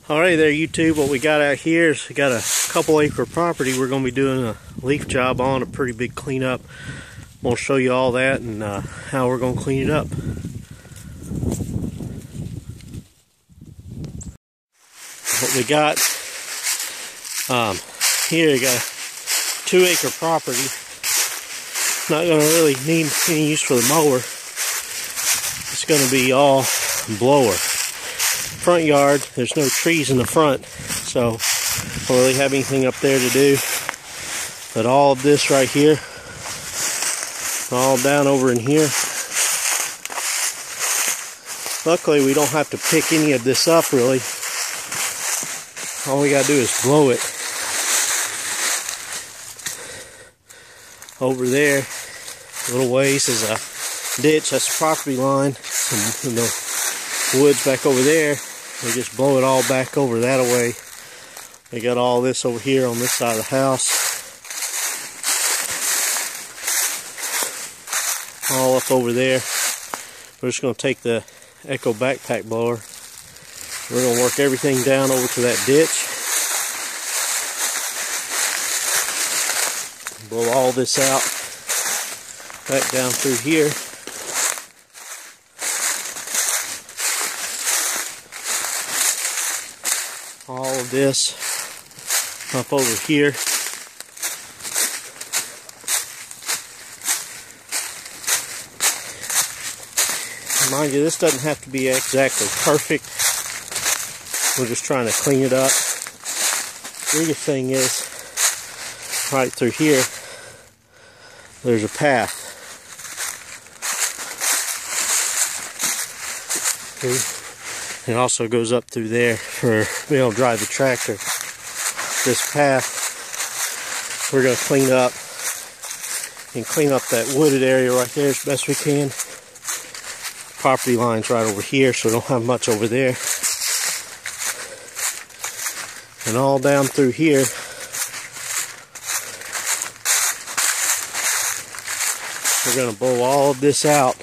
Alright there YouTube, what we got out here is we got a couple acre property we're going to be doing a leaf job on, a pretty big cleanup. We'll show you all that and how we're going to clean it up. What we got here, you got a 2 acre property. Not going to really need any use for the mower. It's going to be all blower. Front yard, there's no trees in the front, so don't really have anything up there to do. But all of this right here, all down over in here. Luckily, we don't have to pick any of this up really. All we gotta do is blow it. Over there, a little ways is a ditch, that's the property line, and the woods back over there. We just blow it all back over that way. We got all this over here on this side of the house. All up over there. We're just going to take the Echo backpack blower. We're going to work everything down over to that ditch. Blow all this out. Back down through here. All of this up over here. Mind you, this doesn't have to be exactly perfect. We're just trying to clean it up. The biggest thing is, right through here, there's a path. See? It also goes up through there for being able to drive the tractor. This path we're going to clean up and clean up that wooded area right there as best we can. Property line's right over here, so we don't have much over there. And all down through here, we're going to blow all of this out.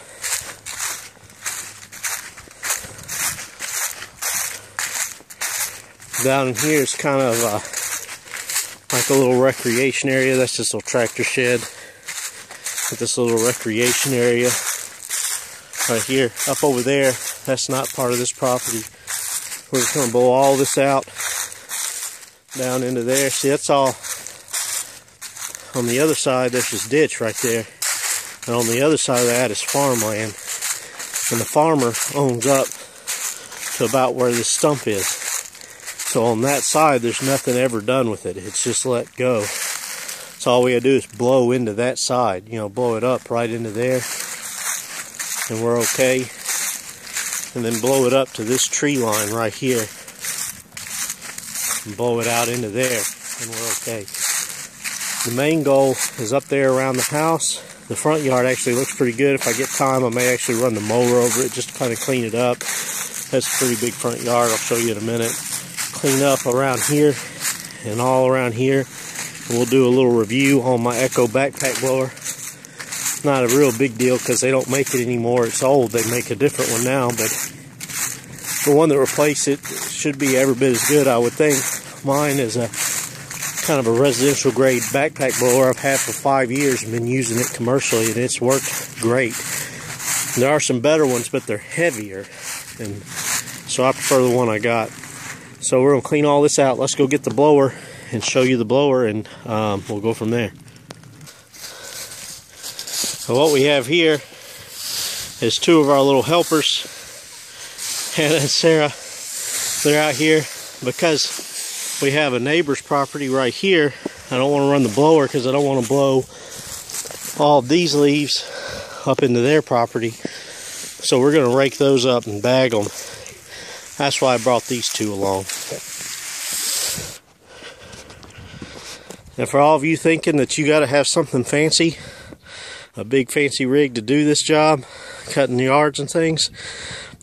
Down in here is kind of like a little recreation area. That's just a little tractor shed. With this little recreation area right here. Up over there, that's not part of this property. We're just going to blow all this out down into there. See, that's all. On the other side, there's this ditch right there. And on the other side of that is farmland. And the farmer owns up to about where this stump is. So on that side, there's nothing ever done with it. It's just let go. So all we gotta do is blow into that side. You know, blow it up right into there. And we're okay. And then blow it up to this tree line right here. And blow it out into there. And we're okay. The main goal is up there around the house. The front yard actually looks pretty good. If I get time, I may actually run the mower over it just to kind of clean it up. That's a pretty big front yard. I'll show you in a minute. Clean up around here and all around here. And we'll do a little review on my Echo backpack blower. Not a real big deal because they don't make it anymore. It's old. They make a different one now, but the one that replaced it should be every bit as good, I would think. Mine is a kind of a residential grade backpack blower I've had for 5 years and been using it commercially, and it's worked great. There are some better ones, but they're heavier, and so I prefer the one I got. So we're going to clean all this out. Let's go get the blower and show you the blower, and we'll go from there. So what we have here is 2 of our little helpers, Hannah and Sarah. They're out here because we have a neighbor's property right here. I don't want to run the blower because I don't want to blow all of these leaves up into their property. So we're going to rake those up and bag them. That's why I brought these 2 along. And for all of you thinking that you got to have something fancy, a big fancy rig to do this job, cutting yards and things,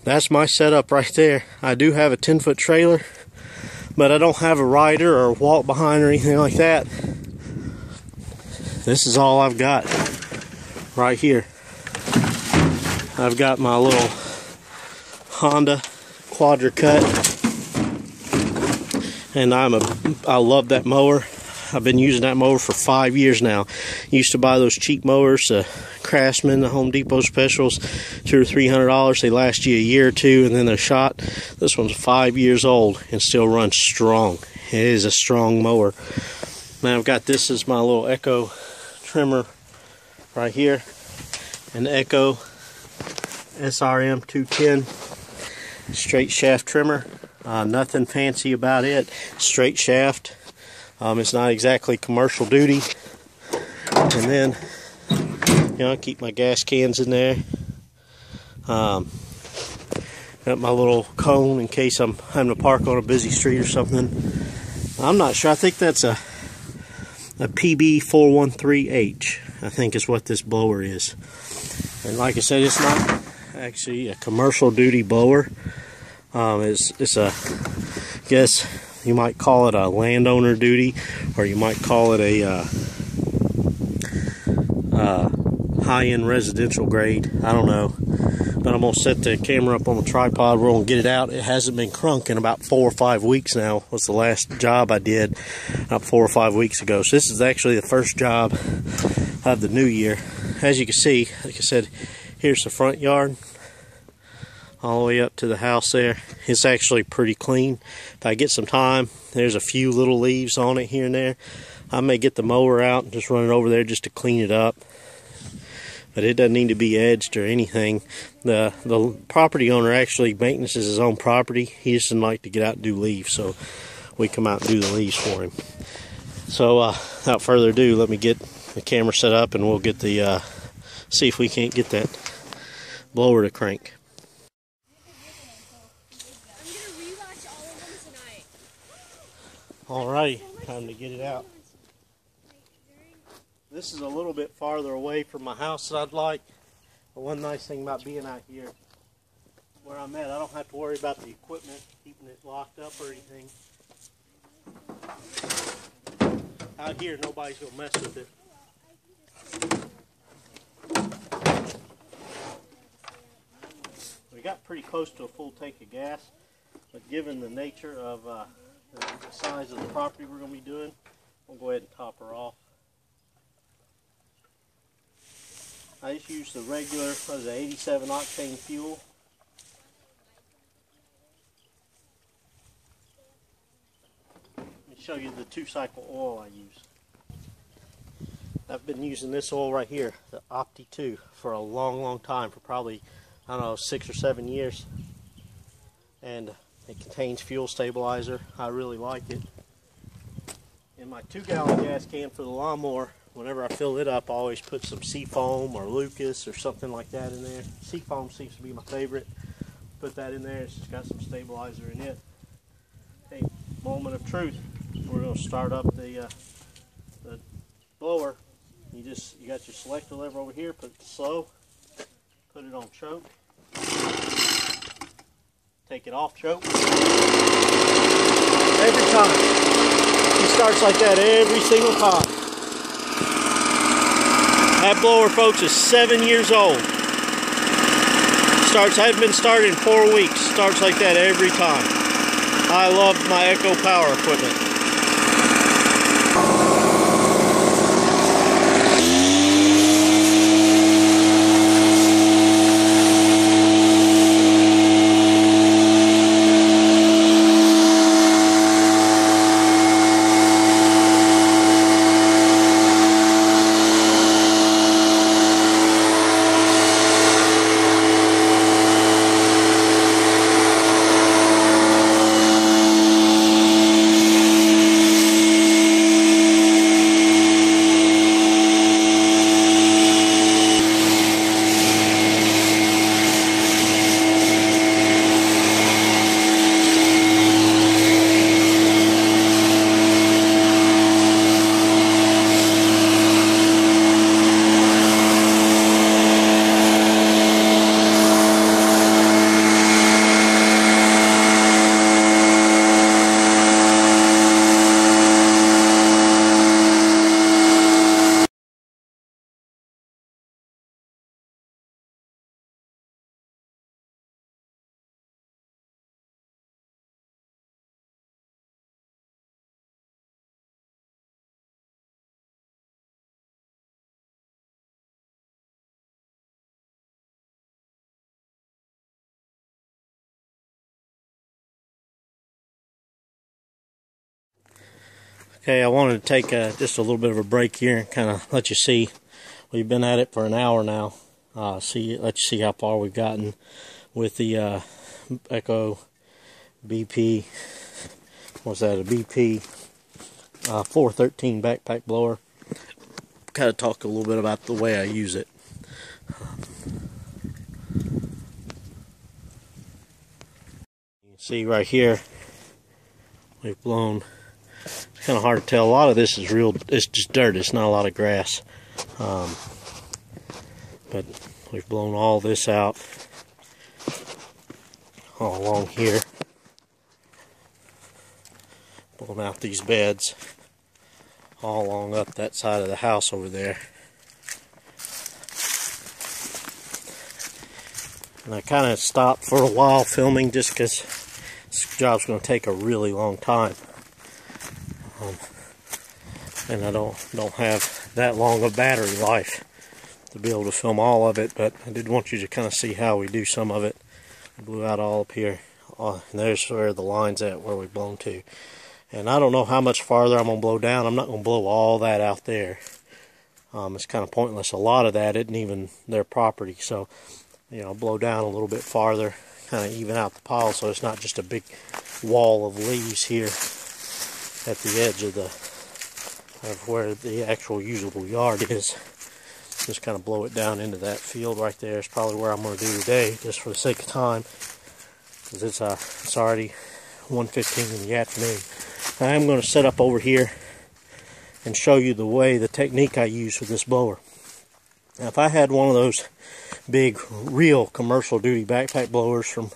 that's my setup right there. I do have a 10-foot trailer, but I don't have a rider or walk behind or anything like that. This is all I've got right here. I've got my little Honda Quadra Cut and I love that mower. I've been using that mower for 5 years now. Used to buy those cheap mowers, Craftsman, the Home Depot specials, $200 or $300. They last you a year or two, and then they're shot. This one's 5 years old and still runs strong. It is a strong mower. Now I've got this as my little Echo trimmer right here, an Echo SRM 210 straight shaft trimmer. Nothing fancy about it. Straight shaft. It's not exactly commercial duty. And then, you know, I keep my gas cans in there. Got my little cone in case I'm having to park on a busy street or something. I'm not sure. I think that's a PB413H. I think is what this blower is. And like I said, it's not actually a commercial duty blower. It's a, I guess you might call it a landowner duty, or you might call it a high-end residential grade. I don't know. But I'm going to set the camera up on the tripod. We're going to get it out. It hasn't been crunk in about 4 or 5 weeks now. Was the last job I did about 4 or 5 weeks ago. So this is actually the first job of the new year. As you can see, like I said, here's the front yard. All the way up to the house there. It's actually pretty clean. If I get some time, there's a few little leaves on it here and there. I may get the mower out and just run it over there just to clean it up. But it doesn't need to be edged or anything. The property owner actually maintenances his own property. He just doesn't like to get out and do leaves, so we come out and do the leaves for him. So without further ado, let me get the camera set up and we'll get the see if we can't get that blower to crank. Alright, time to get it out. This is a little bit farther away from my house than I'd like. But one nice thing about being out here where I'm at, I don't have to worry about the equipment, keeping it locked up or anything. Out here, nobody's going to mess with it. We got pretty close to a full tank of gas, but given the nature of the size of the property we're going to be doing, we'll go ahead and top her off. I just use the regular, what is it, 87 octane fuel. Let me show you the 2-cycle oil I use. I've been using this oil right here, the Opti 2, for a long time, for probably, I don't know, 6 or 7 years. And it contains fuel stabilizer. I really like it. In my 2-gallon gas can for the lawnmower, whenever I fill it up, I always put some Seafoam or Lucas or something like that in there. Seafoam seems to be my favorite. Put that in there. It's just got some stabilizer in it. Okay, moment of truth. We're going to start up the blower. You got your selector lever over here. Put it slow. Put it on choke. Take it off choke. Every time. He starts like that every single time. That blower, folks, is 7 years old. Hadn't been started in 4 weeks. Starts like that every time. I love my Echo Power equipment. Okay, I wanted to take just a little bit of a break here and kind of let you see. We've been at it for an hour now. Let you see how far we've gotten with the Echo BP. What's that? A BP 413 backpack blower. Kind of talk a little bit about the way I use it. You can see right here, we've blown. It's kind of hard to tell. A lot of this is it's just dirt. It's not a lot of grass. But we've blown all this out all along here. Blown out these beds all along up that side of the house over there. And I kind of stopped for a while filming just because this job's going to take a really long time. And I don't have that long of battery life to be able to film all of it, but I did want you to kind of see how we do some of it. I blew out all up here, and there's where the line's at, where we've blown to. And I don't know how much farther I'm going to blow down. I'm not going to blow all that out there. It's kind of pointless. A lot of that isn't even their property, so blow down a little bit farther, kind of even out the pile, so it's not just a big wall of leaves here at the edge of where the actual usable yard is. Just kind of blow it down into that field right there. It's probably where I'm going to do today, just for the sake of time, because it's already 1:15 in the afternoon. I am going to set up over here and show you the technique I use with this blower. Now, if I had one of those big, real commercial duty backpack blowers from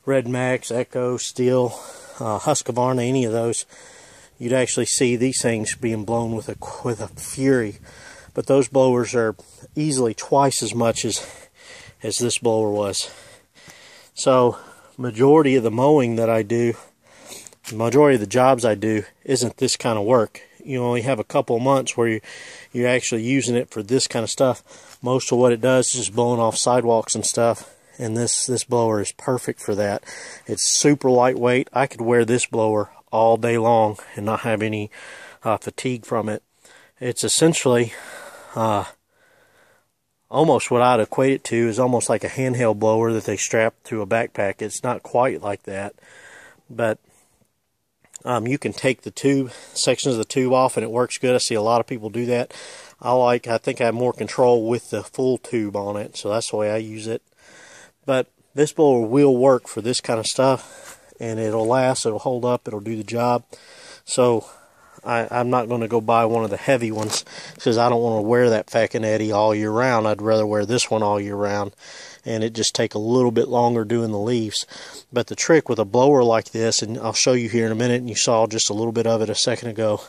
Red Max, Echo, Steel, Husqvarna, any of those, you'd actually see these things being blown with a fury. But those blowers are easily twice as much as this blower was. So, majority of the mowing that I do, the majority of the jobs I do, isn't this kind of work. You only have a couple of months where you're actually using it for this kind of stuff. Most of what it does is just blowing off sidewalks and stuff. And this blower is perfect for that. It's super lightweight. I could wear this blower all day long and not have any fatigue from it. It's essentially almost what I'd equate it to is almost like a handheld blower that they strap to a backpack. It's not quite like that, but you can take the sections of the tube off and it works good. I see a lot of people do that. I think I have more control with the full tube on it, so that's the way I use it. But this blower will work for this kind of stuff, and it'll last, it'll hold up, it'll do the job. So I'm not going to go buy one of the heavy ones because I don't want to wear that Falconetti all year round. I'd rather wear this one all year round, and it just take a little bit longer doing the leaves. But the trick with a blower like this, and I'll show you here in a minute, and you saw just a little bit of it a second ago,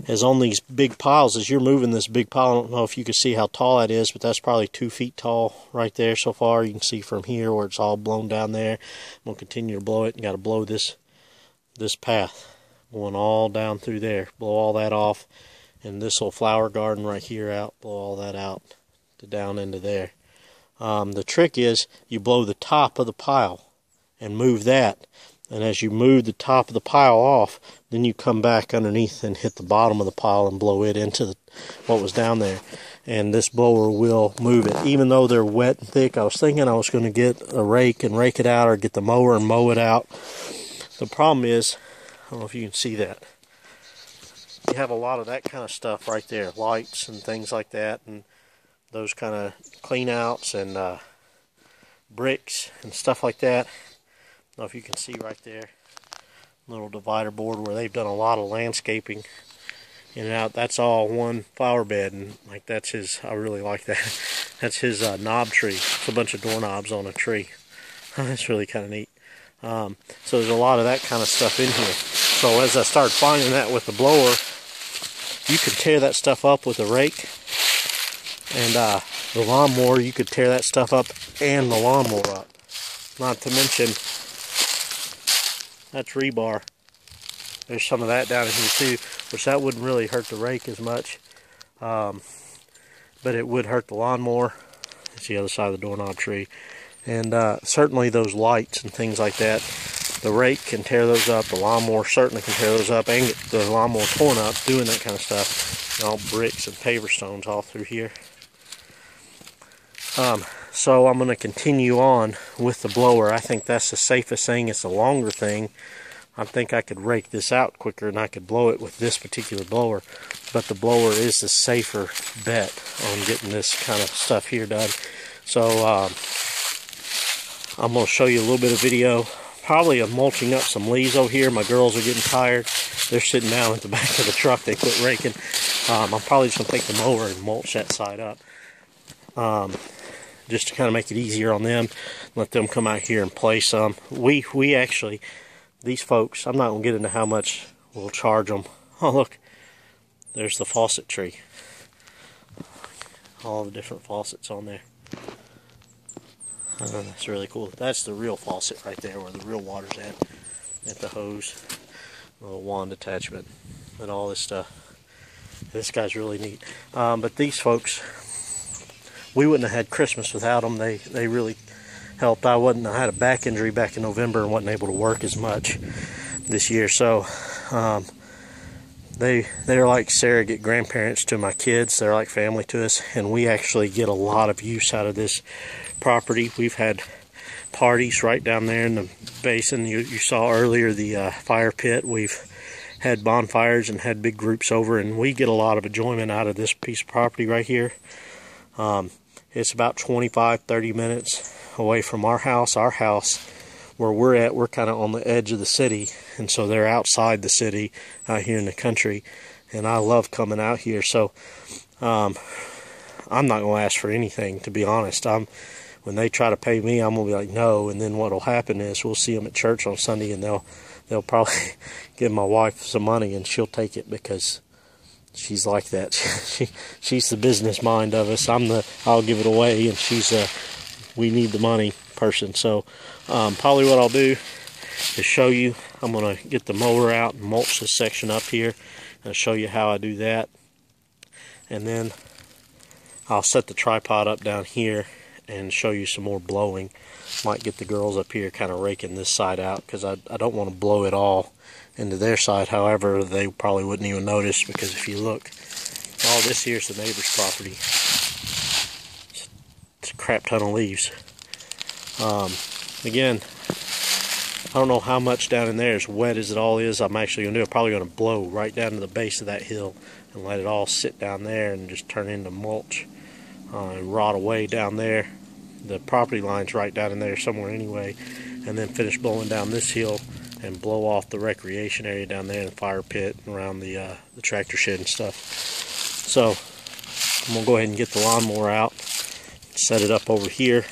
is on these big piles. As you're moving this big pile, I don't know if you can see how tall that is, but that's probably 2 feet tall right there so far. You can see from here where it's all blown down there. I'm going to continue to blow it. You got to blow this path going all down through there. Blow all that off, and this little flower garden right here out, blow all that out to down into there. The trick is you blow the top of the pile and move that, and as you move the top of the pile off, then you come back underneath and hit the bottom of the pile and blow it into what was down there. And this blower will move it, even though they're wet and thick. I was thinking I was going to get a rake and rake it out, or get the mower and mow it out. The problem is, I don't know if you can see that, you have a lot of that kind of stuff right there, lights and things like that, and those kind of clean outs and bricks and stuff like that. I don't know if you can see right there, little divider board where they've done a lot of landscaping in and out. That's all one flower bed, and like that's his, I really like that. That's his knob tree. It's a bunch of doorknobs on a tree. That's really kind of neat. So there's a lot of that kind of stuff in here. So as I started finding that with the blower, you could tear that stuff up with a rake, and the lawnmower, you could tear that stuff up and the lawnmower up. Not to mention, that's rebar. There's some of that down in here too, which that wouldn't really hurt the rake as much, but it would hurt the lawnmower. It's the other side of the doorknob tree. And certainly those lights and things like that, The rake can tear those up. The lawnmower certainly can tear those up and get the lawnmower torn up doing that kind of stuff. And all bricks and paver stones all through here. So I'm going to continue on with the blower. I think that's the safest thing. It's a longer thing. I think I could rake this out quicker and I could blow it with this particular blower. But the blower is the safer bet on getting this kind of stuff here done. So I'm going to show you a little bit of video. Probably of mulching up some leaves over here. My girls are getting tired. They're sitting down at the back of the truck. They quit raking. I'm probably just going to take the mower and mulch that side up. Just to kind of make it easier on them. Let them come out here and play some. We actually, these folks, I'm not going to get into how much we'll charge them. Oh, look. There's the faucet tree. All the different faucets on there. That's really cool. That's the real faucet right there where the real water's at the hose. A little wand attachment and all this stuff. This guy's really neat. But these folks, we wouldn't have had Christmas without them. They really helped. I had a back injury back in November and wasn't able to work as much this year. So they're like surrogate grandparents to my kids. They're like family to us, and we actually get a lot of use out of this property. We've had parties right down there in the basin. You saw earlier the fire pit. We've had bonfires and had big groups over, and we get a lot of enjoyment out of this piece of property right here. It's about 25-30 minutes away from our house. Our house, where we're at, we're kind of on the edge of the city, and so they're outside the city out here in the country, and I love coming out here. So I'm not going to ask for anything, to be honest. When they try to pay me, I'm going to be like, no, and then what will happen is we'll see them at church on Sunday, and they'll probably give my wife some money, and she'll take it because she's like that. She's the business mind of us. I'll give it away, and she's we need the money person. So probably what I'll do is show you. I'm going to get the mower out and mulch this section up here and show you how I do that. And then I'll set the tripod up down here and show you some more blowing. Might get the girls up here kind of raking this side out because I don't want to blow it all into their side. However, they probably wouldn't even notice because if you look, all this here's the neighbor's property. It's a crap ton of leaves. Again, I don't know how much down in there, as wet as it all is, I'm actually going to do. I'm probably going to blow right down to the base of that hill and let it all sit down there and just turn into mulch and rot away down there. The property line's right down in there somewhere anyway, and then finish blowing down this hill and blow off the recreation area down there in the fire pit and around the tractor shed and stuff. So I'm going to go ahead and get the lawnmower out, set it up over here.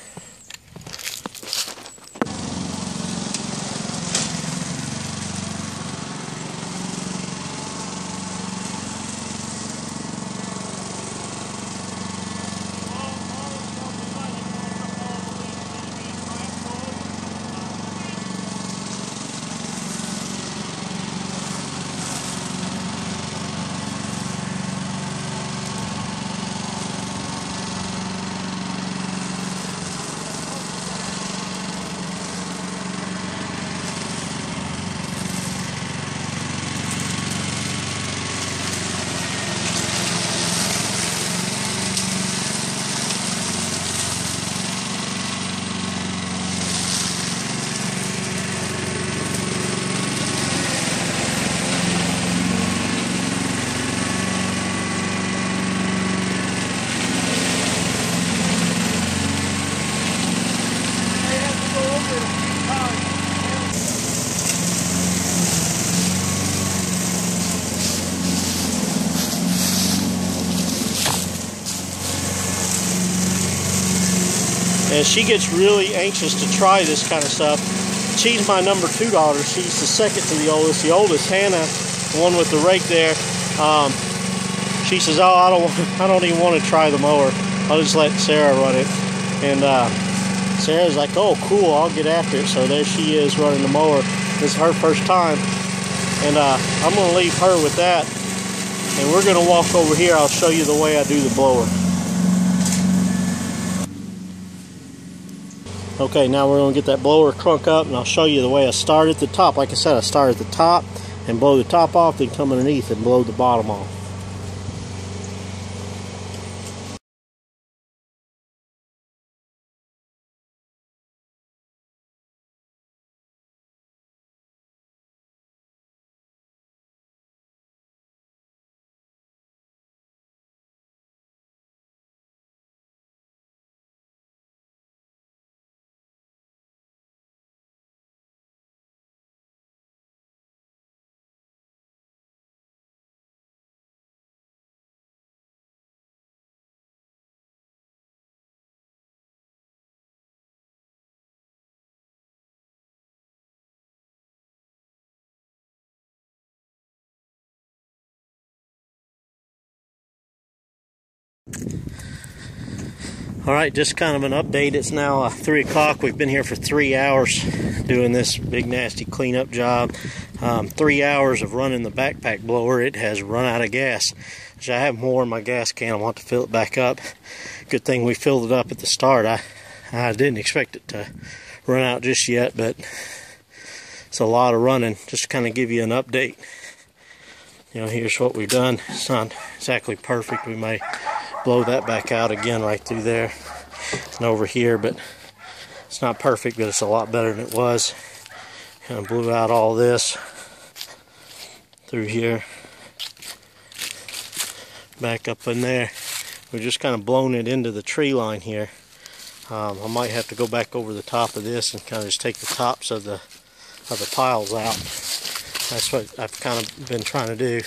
And she gets really anxious to try this kind of stuff. She's my number 2 daughter. She's the second to the oldest. The oldest, Hannah, the one with the rake there, she says, "Oh, I don't even want to try the mower. I'll just let Sarah run it." And Sarah's like, "Oh, cool, I'll get after it." So there she is running the mower. This is her first time. And I'm going to leave her with that. And we're going to walk over here. I'll show you the way I do the blower. Okay, now we're going to get that blower crunk up, and I'll show you the way I start at the top. Like I said, I start at the top and blow the top off, then come underneath and blow the bottom off. Alright, just kind of an update. It's now 3 o'clock. We've been here for 3 hours doing this big nasty cleanup job. 3 hours of running the backpack blower. It has run out of gas. I have more in my gas can. I want to fill it back up. Good thing we filled it up at the start. I didn't expect it to run out just yet, but it's a lot of running. Just to kind of give you an update. You know, here's what we've done. It's not exactly perfect. We may blow that back out again right through there and over here, but it's not perfect, but it's a lot better than it was. Kind of blew out all this through here, back up in there. We've just kind of blown it into the tree line here. I might have to go back over the top of this and kind of just take the tops of the piles out. That's what I've kind of been trying to do.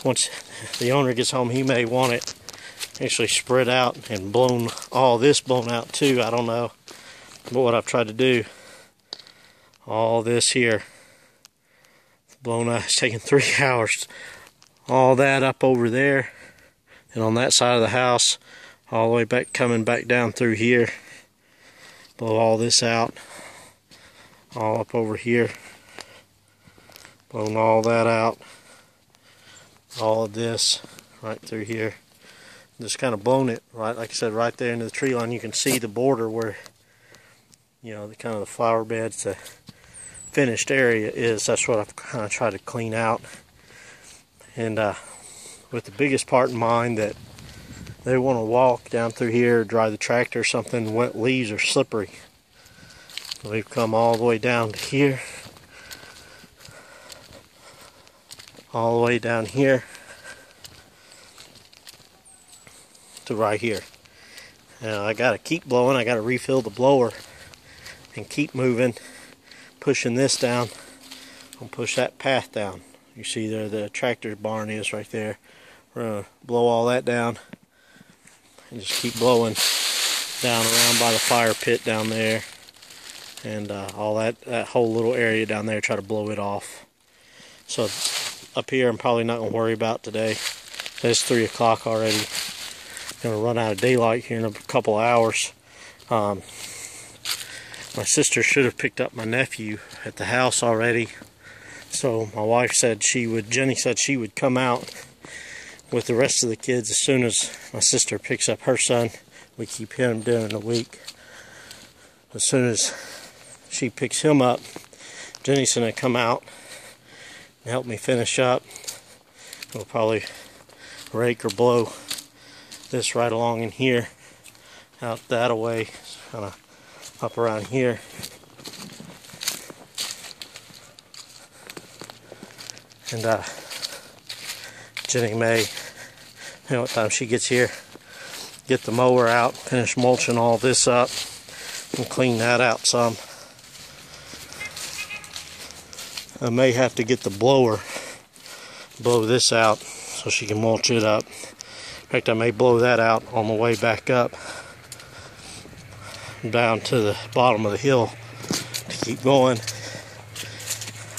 Once the owner gets home, he may want it actually spread out and blown, all this blown out too. I don't know. But what I've tried to do, all this here, blown out. It's taken 3 hours. All that up over there, and on that side of the house, all the way back, coming back down through here. Blow all this out. All up over here. Blown all that out. All of this right through here. Just kind of blown it, right, like I said, right there into the tree line. You can see the border where, you know, the kind of the flower beds, the finished area is. That's what I've kind of tried to clean out. And with the biggest part in mind, that they want to walk down through here, drive the tractor or something, wet leaves are slippery. So we've come all the way down to here. All the way down here to right here. Now I gotta keep blowing. I gotta refill the blower and keep moving, pushing this down. I'll push that path down. You see there the tractor barn is right there. We're gonna blow all that down and just keep blowing down around by the fire pit down there, and all that whole little area down there. Try to blow it off. So up here I'm probably not going to worry about today. It's 3 o'clock already. Going to run out of daylight here in a couple hours. My sister should have picked up my nephew at the house already. So my wife said Jenny said she would come out with the rest of the kids as soon as my sister picks up her son. We keep him during the week. As soon as she picks him up, Jenny's going to come out and help me finish up. We'll probably rake or blow this right along in here, out that away, kind of up around here. And Jenny may, you know, what time she gets here, get the mower out, finish mulching all this up, and clean that out some. I may have to get the blower, blow this out so she can mulch it up. In fact, I may blow that out on the way back up down to the bottom of the hill to keep going.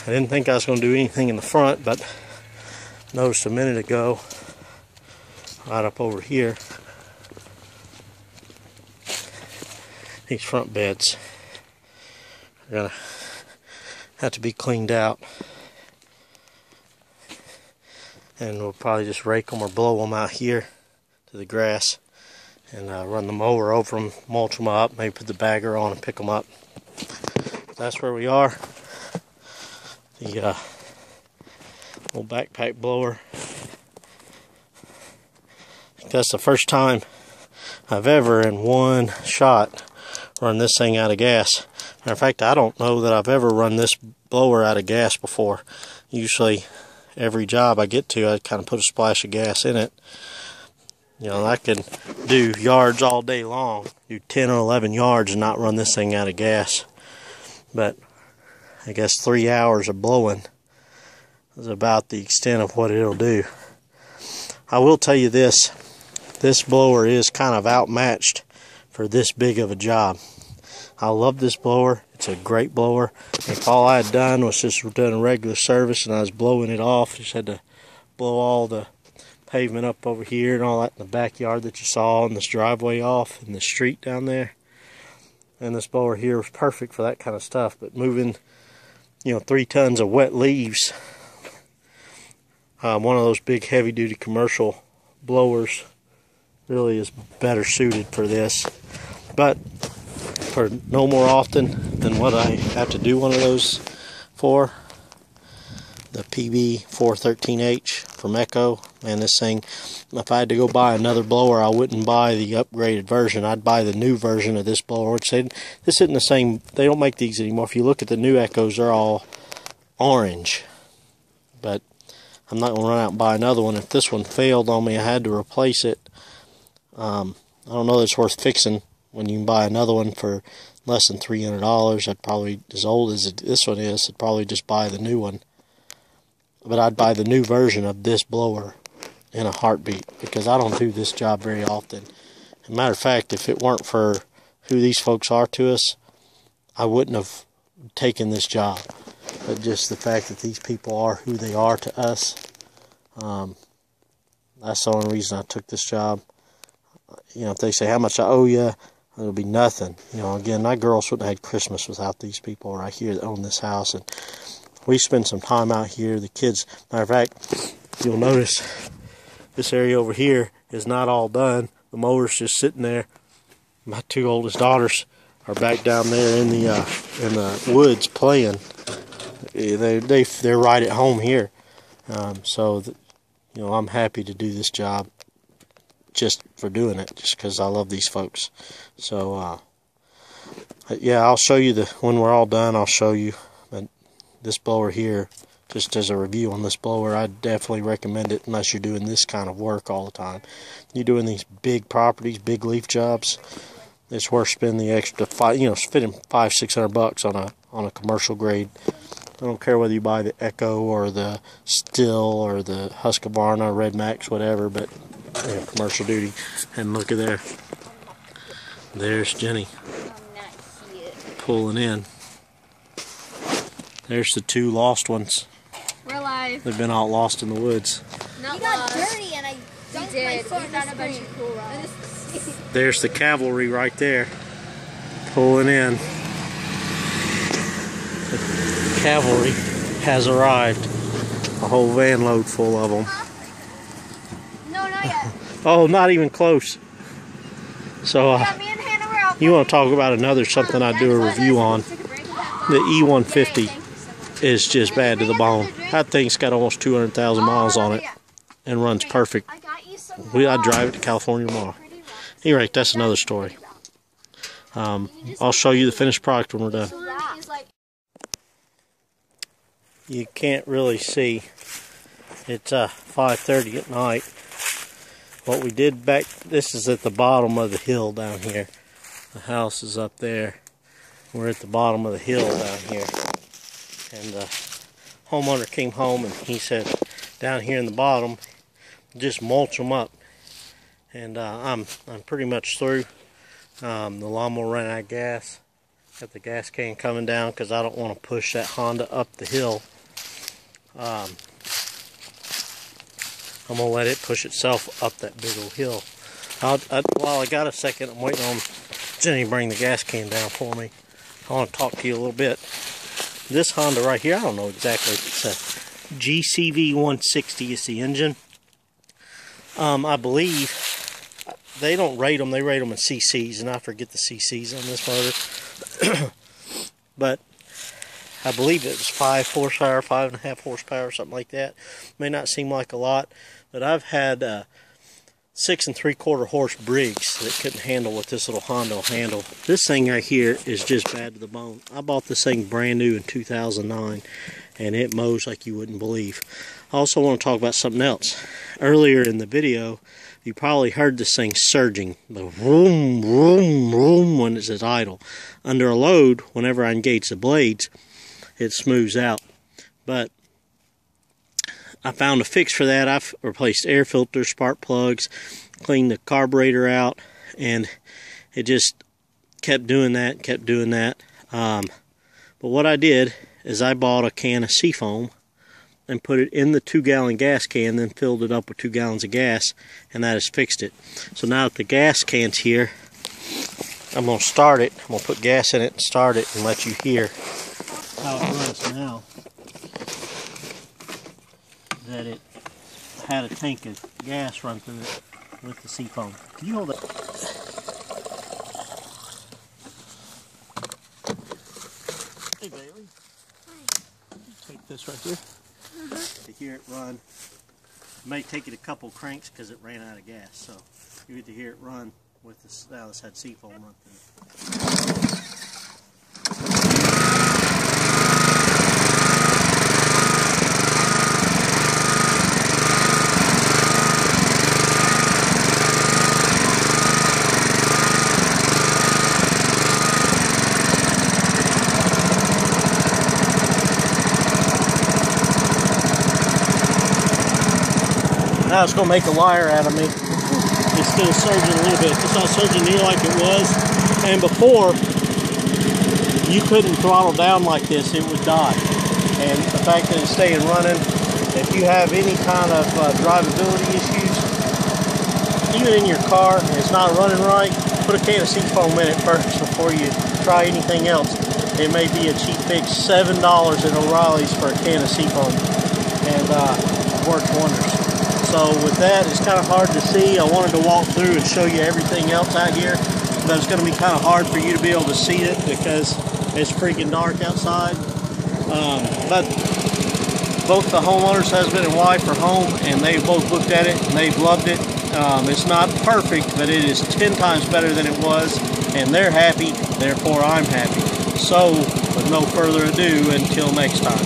I didn't think I was going to do anything in the front, but noticed a minute ago, right up over here, these front beds are going to have to be cleaned out, and we'll probably just rake them or blow them out here to the grass and run the mower over them, mulch them up, maybe put the bagger on and pick them up. That's where we are. The little backpack blower. That's the first time I've ever in one shot run this thing out of gas. Matter of fact, I don't know that I've ever run this blower out of gas before. Usually every job I get to, I kind of put a splash of gas in it. You know, I can do yards all day long, do 10 or 11 yards and not run this thing out of gas. But I guess 3 hours of blowing is about the extent of what it'll do. I will tell you this blower is kind of outmatched for this big of a job. I love this blower. It's a great blower. If all I had done was just done a regular service and I was blowing it off, just had to blow all the pavement up over here and all that in the backyard that you saw and this driveway off and the street down there. And this blower here was perfect for that kind of stuff. But moving, 3 tons of wet leaves, one of those big heavy duty commercial blowers really is better suited for this. But for no more often than what I have to do one of those for, the PB413H from Echo. Man, this thing, if I had to go buy another blower, I wouldn't buy the upgraded version. I'd buy the new version of this blower, which this isn't the same. They don't make these anymore. If you look at the new Echoes, they're all orange. But I'm not going to run out and buy another one. If this one failed on me, I had to replace it. I don't know that it's worth fixing when you can buy another one for less than $300. I'd probably, as old as this one is, I'd probably just buy the new one. But I'd buy the new version of this blower in a heartbeat, because I don't do this job very often. As a matter of fact, if it weren't for who these folks are to us, I wouldn't have taken this job. But just the fact that these people are who they are to us, that's the only reason I took this job. If they say how much I owe you, it'll be nothing. Again, my girls wouldn't have had Christmas without these people right here that own this house. And we spend some time out here. The kids, matter of fact, you'll notice this area over here is not all done. The mower's just sitting there. My 2 oldest daughters are back down there in the woods playing. They're right at home here. I'm happy to do this job just for doing it, just because I love these folks. So yeah, I'll show you when we're all done. I'll show you this blower here, just as a review on this blower. I definitely recommend it unless you're doing this kind of work all the time. You're doing these big properties, big leaf jobs, it's worth spending the extra spending $500-600 on a commercial grade. I don't care whether you buy the Echo or the Still or the Husqvarna, Red Max, whatever, but commercial duty. And look at there. There's Jenny pulling in. There's the 2 lost ones. We're alive. They've been all lost in the woods. Not got dirty and I dunked my foot in a bunch of cool rocks. There's the cavalry right there, pulling in. The cavalry has arrived. A whole van load full of them. No, not yet. Oh, not even close. So, you want to talk about something I do a review on. The E150 is just bad to the bone. That thing's got almost 200,000 miles on it and runs perfect. I'd drive it to California tomorrow. Anyway, that's another story. I'll show you the finished product when we're done. You can't really see. It's 5:30 at night. What we did this is at the bottom of the hill down here. The house is up there. We're at the bottom of the hill down here. And the homeowner came home and he said, down here in the bottom, just mulch them up. And I'm pretty much through. The lawnmower ran out of gas. Got the gas can coming down because I don't want to push that Honda up the hill. I'm going to let it push itself up that big old hill. While I got a second, I'm waiting on Jenny to bring the gas can down for me. I want to talk to you a little bit. This Honda right here, I don't know exactly if it's a GCV 160 is the engine. I believe, they don't rate them, they rate them in cc's, and I forget the cc's on this motor. But I believe it was 5 horsepower, 5.5 horsepower, something like that. May not seem like a lot, but I've had 6 3/4 horse Briggs that couldn't handle what this little Honda will handle. This thing right here is just bad to the bone. I bought this thing brand new in 2009, and it mows like you wouldn't believe. I also want to talk about something else. Earlier in the video, you probably heard this thing surging, the vroom, vroom, vroom when it's at idle. Under a load, whenever I engage the blades, it smooths out. But I found a fix for that. I've replaced air filters, spark plugs, cleaned the carburetor out, and it just kept doing that, But what I did is I bought a can of Seafoam and put it in the 2-gallon gas can, then filled it up with 2 gallons of gas, and that has fixed it. So now that the gas can's here, I'm going to start it. I'm going to put gas in it and start it and let you hear how it runs now. That it had a tank of gas run through it with the Seafoam. Can you hold that? Hey Bailey. Hi. Take this right here. To hear it run. It may take it a couple cranks because it ran out of gas. So you get to hear it run with this. Now this had Seafoam run through it. Now it's going to make a liar out of me. It's still surging a little bit. It's not surging near like it was. And before, you couldn't throttle down like this, it would die. And the fact that it's staying running, if you have any kind of drivability issues, even in your car, and it's not running right, put a can of Seafoam in it first before you try anything else. It may be a cheap fix, $7 at O'Reilly's for a can of Seafoam. And it works wonders. So with that, it's kind of hard to see. I wanted to walk through and show you everything else out here, but it's going to be kind of hard for you to be able to see it because it's freaking dark outside. But both the homeowners, husband and wife, are home, and they both looked at it and they've loved it. It's not perfect, but it is 10 times better than it was, and they're happy, therefore I'm happy. So with no further ado, until next time.